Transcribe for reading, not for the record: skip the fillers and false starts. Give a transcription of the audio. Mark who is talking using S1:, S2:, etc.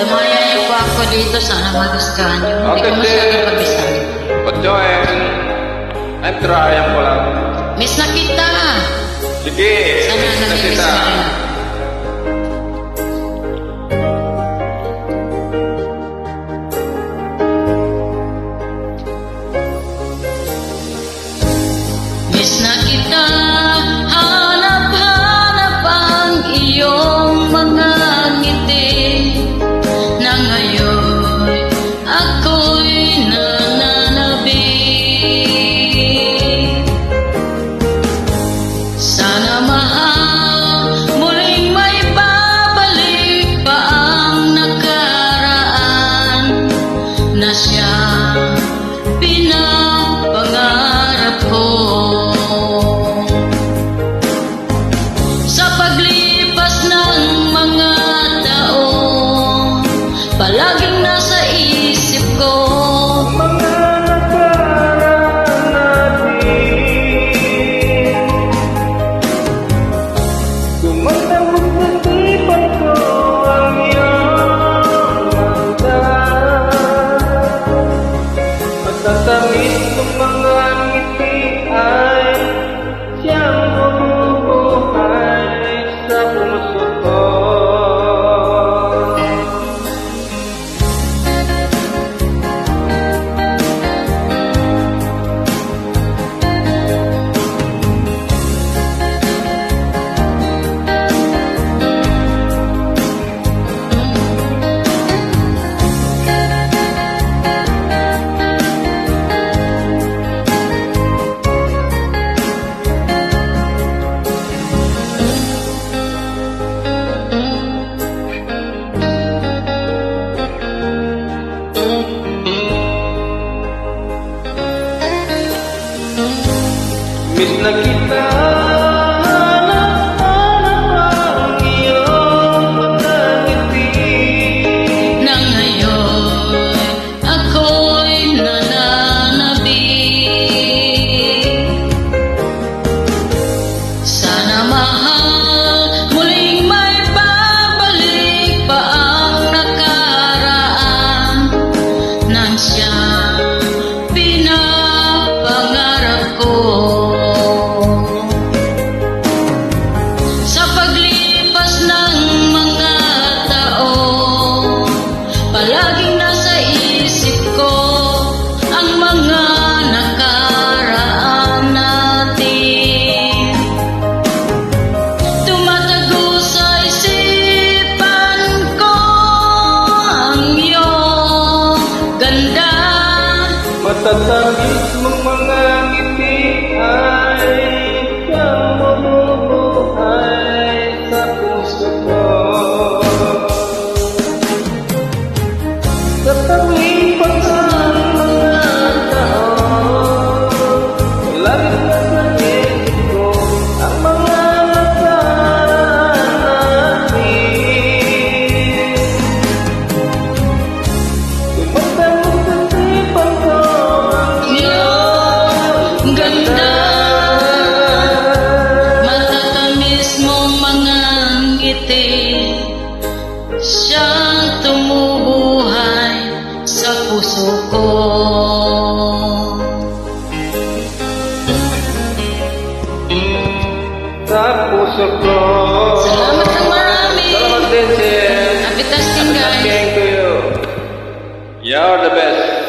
S1: Dumaya niyo po ako dito. Sana magustuhan niyo. Hindi ko masyadong kabisado.
S2: But Joel, I'm trying ko lang.
S1: Miss na kita.
S2: Sige,
S1: Sana
S2: miss na
S1: nami-miss
S2: kita.
S1: mo rin. Miss na kita. Hanap-hanap ang iyong mga ngiti. Na ngayon ako'y nananabik. Sana mahal, muling may babalik pa ang nakaraan na siyang pinapangarap ko. Sa paglipas ng mga taon, palaging nasa isip ko
S2: Mga nakaraan natin. Tumatawag na tipan ko ang iyong mata. At tatamis ng mga ngiti ay siyang bumubuhay sa puso ko. Miss na kita, hanap-hanap ang iyong mga ngiti.
S1: na ngayon ako'y nananabik. Sana mahal, muling may babalik pa ang nakaraan nang siyang pinapangarap ko. Sa paglipas ng mga taon, palaging nasa isip ko ang mga nakaraan natin. Tumatago sa isipan ko ang iyong ganda.
S2: Matatamis mong mga ngiti ay siyang bumubuhay sa puso ko. Sa paglipas ng mga taon, palaging nasa isip ko ang mga nakaraan natin. Tumatawag sa tipan ko ang
S1: Iyong ganda. Matatamis mong mga ngiti, siyang tumubuhay sa puso ko.
S2: sa puso ko.
S1: Salamat ng marami.
S2: Salamat din, sis.
S1: Happy testing, guys.
S2: Thank you. You're the best.